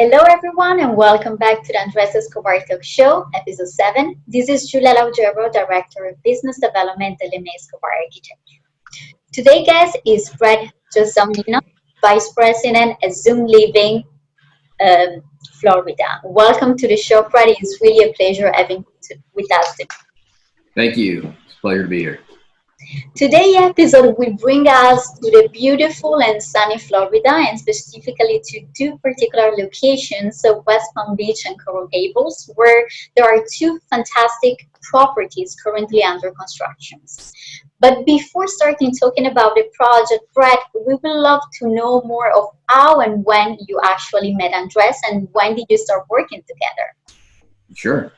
Hello, everyone, and welcome back to the Andres Escobar Talk Show, Episode 7. This is Julia Laugero, Director of Business Development at Escobar Architecture. Today, guest is Fred Gelsomino, Vice President at Zoom Living, Florida. Welcome to the show, Fred. It's really a pleasure having you with us today. Thank you. It's a pleasure to be here. Today's episode will bring us to the beautiful and sunny Florida, and specifically to two particular locations, so West Palm Beach and Coral Gables, where there are two fantastic properties currently under construction. But before starting talking about the project, Brett, we would love to know more of how and when you actually met Andres, and when did you start working together? Sure.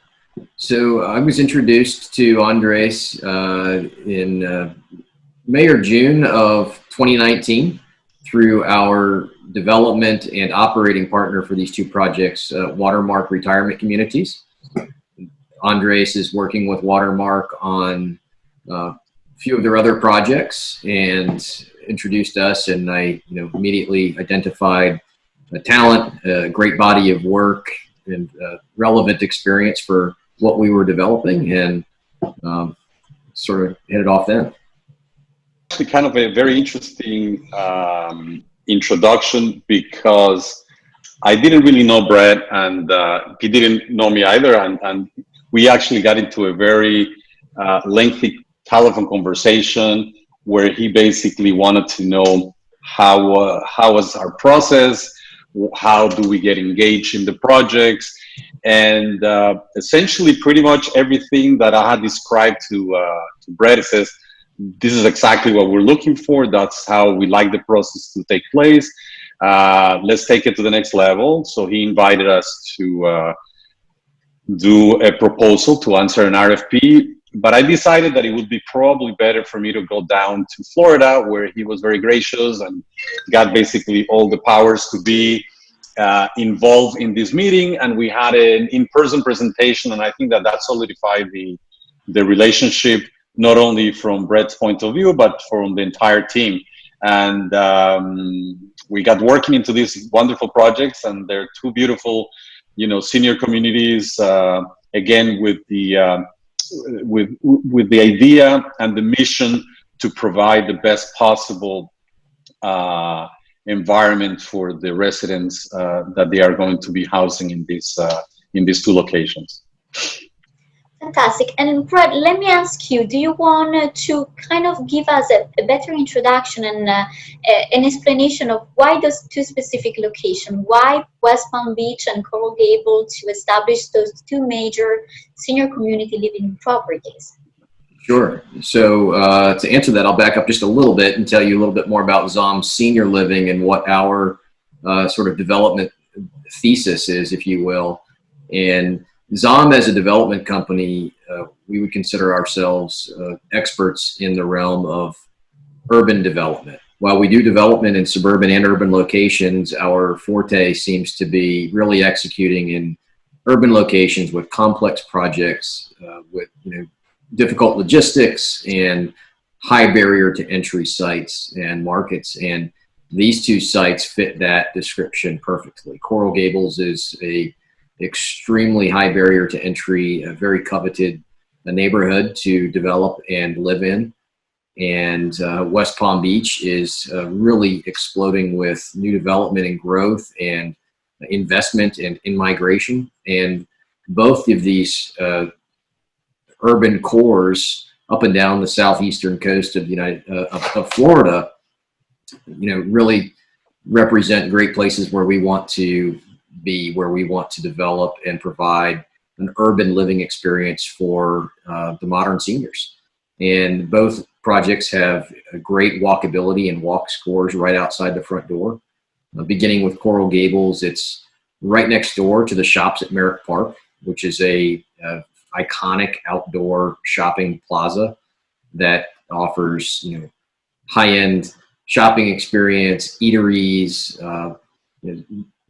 So I was introduced to Andres in May or June of 2019 through our development and operating partner for these two projects, Watermark Retirement Communities. Andres is working with Watermark on a few of their other projects and introduced us, and I immediately identified a talent, a great body of work, and relevant experience for what we were developing, and sort of hit it off then. Actually, kind of a very interesting introduction, because I didn't really know Brett, and he didn't know me either, and we actually got into a very lengthy telephone conversation where he basically wanted to know how was our process, how do we get engaged in the projects, and essentially pretty much everything that I had described to Brett. It says, this is exactly what we're looking for. That's how we like the process to take place. Let's take it to the next level. So he invited us to do a proposal to answer an RFP. But I decided that it would be probably better for me to go down to Florida, where he was very gracious and got basically all the powers to be involved in this meeting. And we had an in-person presentation, and I think that solidified the relationship, not only from Brett's point of view, but from the entire team. And we got working into these wonderful projects, and they're two beautiful, senior communities, again, with the idea and the mission to provide the best possible environment for the residents that they are going to be housing in these two locations. Fantastic. And Brett, let me ask you, do you want to kind of give us a better introduction and an explanation of why those two specific locations, why West Palm Beach and Coral Gables, to establish those two major senior community living properties? Sure. So to answer that, I'll back up just a little bit and tell you a little bit more about ZOM Senior Living and what our sort of development thesis is, if you will. And ZOM, as a development company, we would consider ourselves experts in the realm of urban development. While we do development in suburban and urban locations, our forte seems to be really executing in urban locations with complex projects, with difficult logistics and high barrier to entry sites and markets. And these two sites fit that description perfectly. Coral Gables is a extremely high barrier to entry, a very coveted neighborhood to develop and live in. And West Palm Beach is really exploding with new development and growth and investment and in-migration. And both of these urban cores up and down the southeastern coast of of Florida, really represent great places where we want to be, where we want to develop and provide an urban living experience for the modern seniors. And both projects have a great walkability and walk scores right outside the front door. Beginning with Coral Gables, it's right next door to the shops at Merrick Park, which is a iconic outdoor shopping plaza that offers high-end shopping experience, eateries,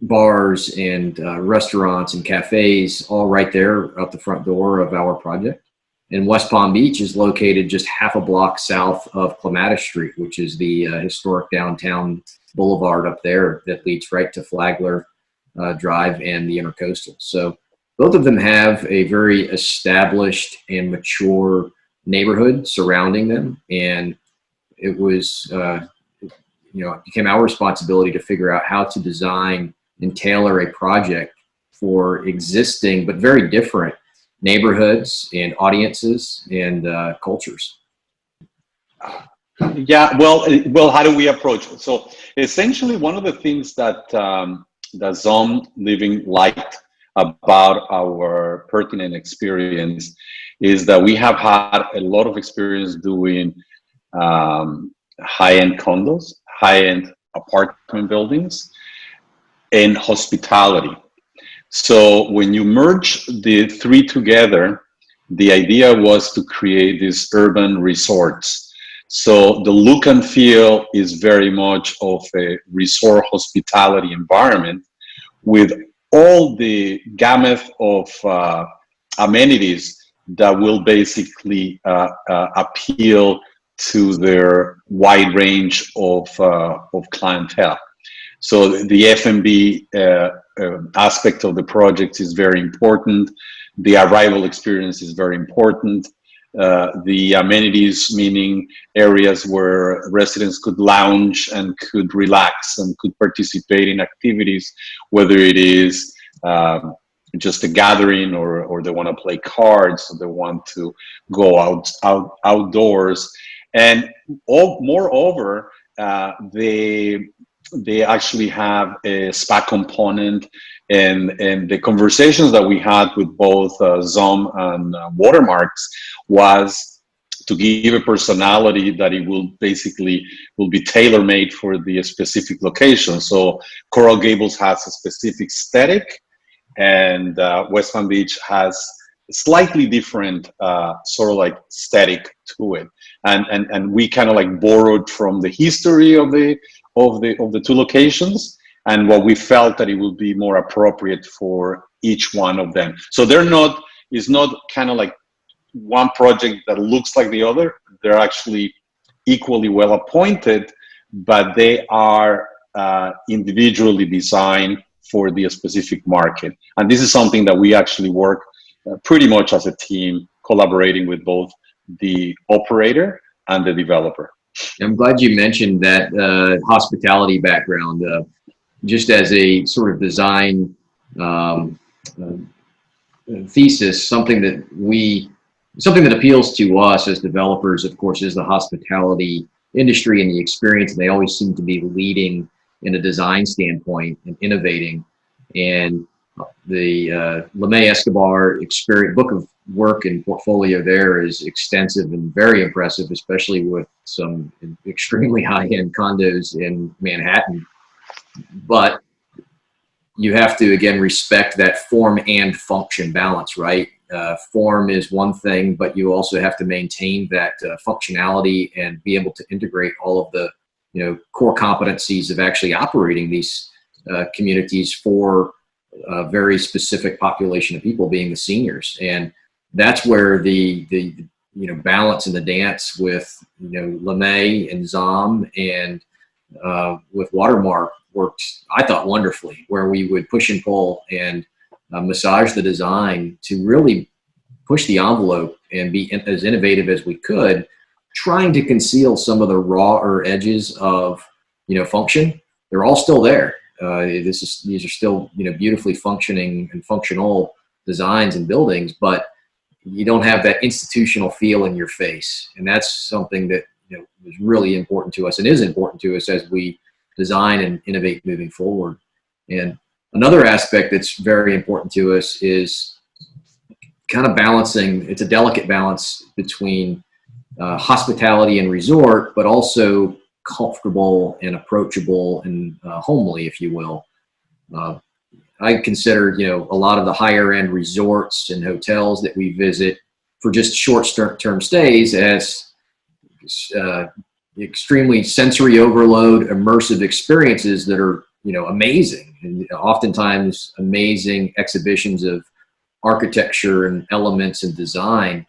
bars and restaurants and cafes, all right there out the front door of our project. And West Palm Beach is located just half a block south of Clematis Street, which is the historic downtown boulevard up there that leads right to Flagler Drive and the Intercoastal. So both of them have a very established and mature neighborhood surrounding them, and it was it became our responsibility to figure out how to design and tailor a project for existing but very different neighborhoods and audiences and cultures. Yeah, well, how do we approach it? So essentially, one of the things that Zom Living liked about our pertinent experience is that we have had a lot of experience doing high-end condos, high-end apartment buildings, and hospitality. So when you merge the three together, the idea was to create these urban resorts. So the look and feel is very much of a resort hospitality environment with all the gamut of amenities that will basically appeal to their wide range of clientele. So the F&B aspect of the project is very important. The arrival experience is very important. The amenities, meaning areas where residents could lounge and could relax and could participate in activities, whether it is just a gathering or they want to play cards, or they want to go outdoors. And moreover, they actually have a spa component, and the conversations that we had with both Zom and Watermarks was to give a personality that it will be tailor-made for the specific location. So Coral Gables has a specific aesthetic, and West Palm Beach has a slightly different sort of like aesthetic to it, and we kind of like borrowed from the history of the two locations, and what we felt that it would be more appropriate for each one of them. So it's not kind of like one project that looks like the other. They're actually equally well appointed, but they are individually designed for the specific market. And this is something that we actually work pretty much as a team, collaborating with both the operator and the developer. I'm glad you mentioned that hospitality background, just as a sort of design thesis. Something that appeals to us as developers, of course, is the hospitality industry and the experience. And they always seem to be leading in a design standpoint and innovating. And the LeMay Escobar experience, book of work and portfolio there is extensive and very impressive, especially with some extremely high-end condos in Manhattan. But you have to, again, respect that form and function balance, right? Form is one thing, but you also have to maintain that functionality and be able to integrate all of the core competencies of actually operating these communities for a very specific population of people, being the seniors. And that's where the balance and the dance with LeMay and Zom and with Watermark worked, I thought, wonderfully, where we would push and pull and massage the design to really push the envelope and be as innovative as we could, trying to conceal some of the rawer edges of function. They're all still there. These are still beautifully functioning and functional designs and buildings, but you don't have that institutional feel in your face, and that's something that is really important to us and is important to us as we design and innovate moving forward. And another aspect that's very important to us is kind of balancing. It's a delicate balance between hospitality and resort, but also comfortable and approachable and homely, if you will. I consider a lot of the higher end resorts and hotels that we visit for just short-term stays as extremely sensory overload, immersive experiences that are amazing, and oftentimes amazing exhibitions of architecture and elements and design.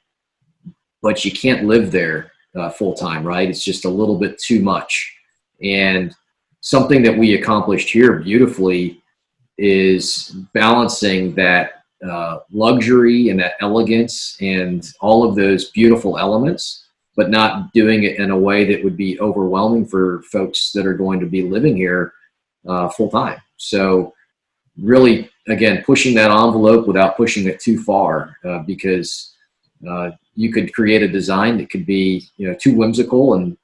But you can't live there full time, right? It's just a little bit too much. And something that we accomplished here beautifully is balancing that luxury and that elegance and all of those beautiful elements, but not doing it in a way that would be overwhelming for folks that are going to be living here full time. So really, again, pushing that envelope without pushing it too far, because you could create a design that could be, too whimsical and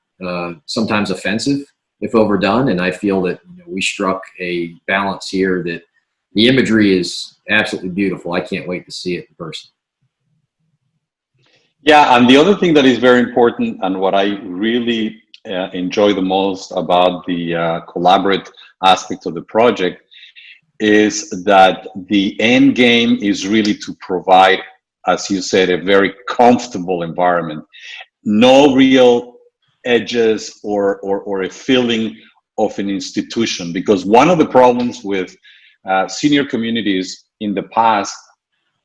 sometimes offensive if overdone. And I feel that we struck a balance here that the imagery is absolutely beautiful. I can't wait to see it in person. Yeah, and the other thing that is very important and what I really enjoy the most about the collaborate aspect of the project is that the end game is really to provide, as you said, a very comfortable environment. No real edges or a feeling of an institution, because one of the problems with senior communities in the past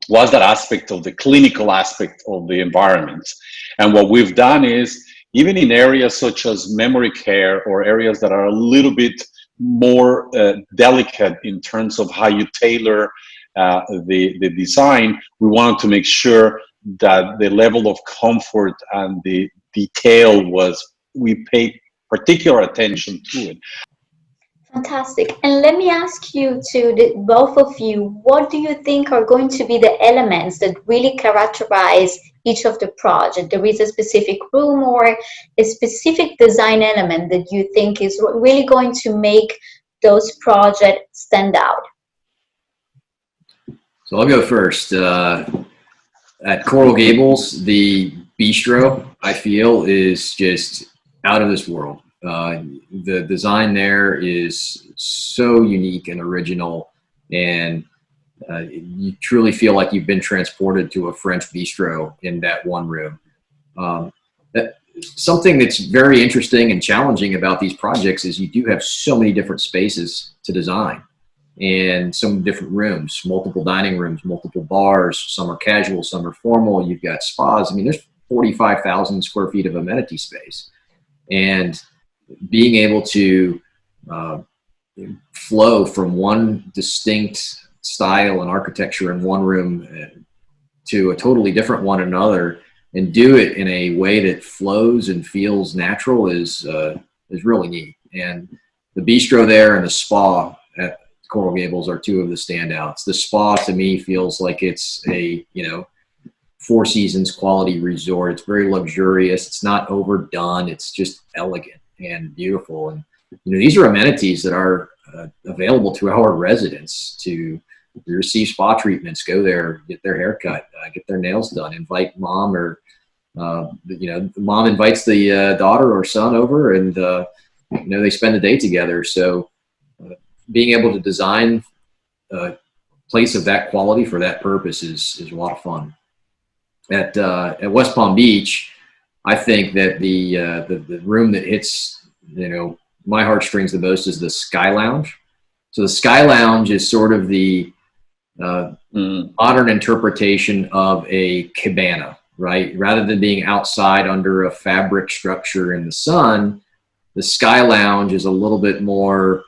was that aspect of the clinical aspect of the environment. And what we've done is, even in areas such as memory care or areas that are a little bit more delicate in terms of how you tailor the design, we wanted to make sure that the level of comfort and the detail was, we paid particular attention to it. Fantastic. And let me ask you to both of you, what do you think are going to be the elements that really characterize each of the project? There is a specific room or a specific design element that you think is really going to make those projects stand out? So I'll go first. At Coral Gables, the bistro, I feel, is just out of this world. The design there is so unique and original, and you truly feel like you've been transported to a French bistro in that one room. Something that's very interesting and challenging about these projects is you do have so many different spaces to design and some different rooms, multiple dining rooms, multiple bars. Some are casual, some are formal. You've got spas. I mean, there's 45,000 square feet of amenity space. And being able to flow from one distinct style and architecture in one room to a totally different one in another, and do it in a way that flows and feels natural is really neat. And the bistro there and the spa at Coral Gables are two of the standouts. The spa to me feels like it's a Four Seasons quality resort. It's very luxurious. It's not overdone. It's just elegant and beautiful. And these are amenities that are available to our residents to receive spa treatments, go there, get their hair cut, get their nails done, invite mom or mom invites the daughter or son over, and they spend the day together. So being able to design a place of that quality for that purpose is a lot of fun. At West Palm Beach, I think that the room that hits my heartstrings the most is the Sky Lounge. So the Sky Lounge is sort of the modern interpretation of a cabana, right? Rather than being outside under a fabric structure in the sun, the Sky Lounge is a little bit more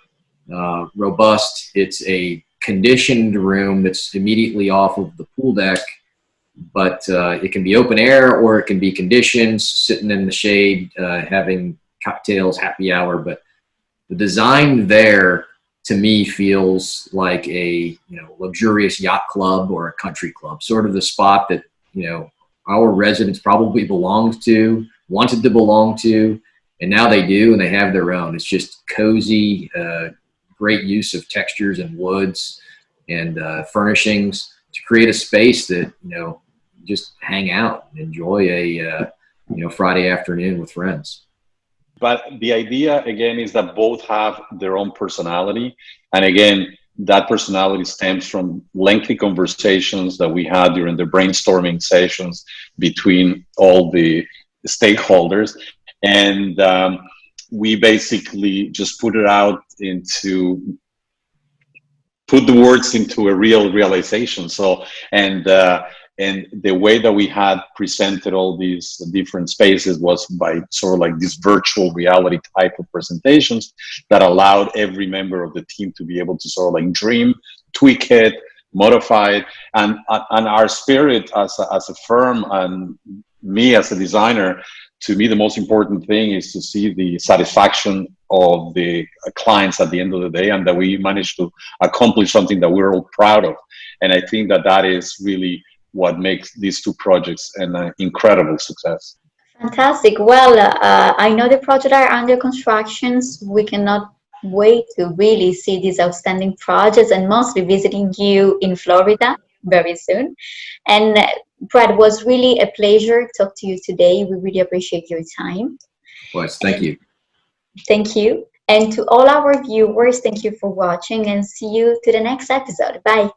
robust. It's a conditioned room that's immediately off of the pool deck, but it can be open air or it can be conditioned, sitting in the shade, having cocktails, happy hour. But the design there, to me, feels like a luxurious yacht club or a country club, sort of the spot that our residents probably wanted to belong to, and now they do, and they have their own. It's just cozy, great use of textures and woods and furnishings to create a space that just hang out and enjoy a Friday afternoon with friends. But the idea, again, is that both have their own personality. And again, that personality stems from lengthy conversations that we had during the brainstorming sessions between all the stakeholders. And we basically just put the words into a real realization. So, and And the way that we had presented all these different spaces was by sort of like this virtual reality type of presentations that allowed every member of the team to be able to sort of like dream, tweak it, modify it. And our spirit as a firm and me as a designer, to me, the most important thing is to see the satisfaction of the clients at the end of the day, and that we managed to accomplish something that we're all proud of. And I think that that is really what makes these two projects an incredible success. Fantastic. Well, I know the projects are under constructions. We cannot wait to really see these outstanding projects and mostly visiting you in Florida very soon. And Brad, was really a pleasure to talk to you today. We really appreciate your time. Was thank And you. thank you. And to all our viewers, thank you for watching and see you to the next episode. Bye.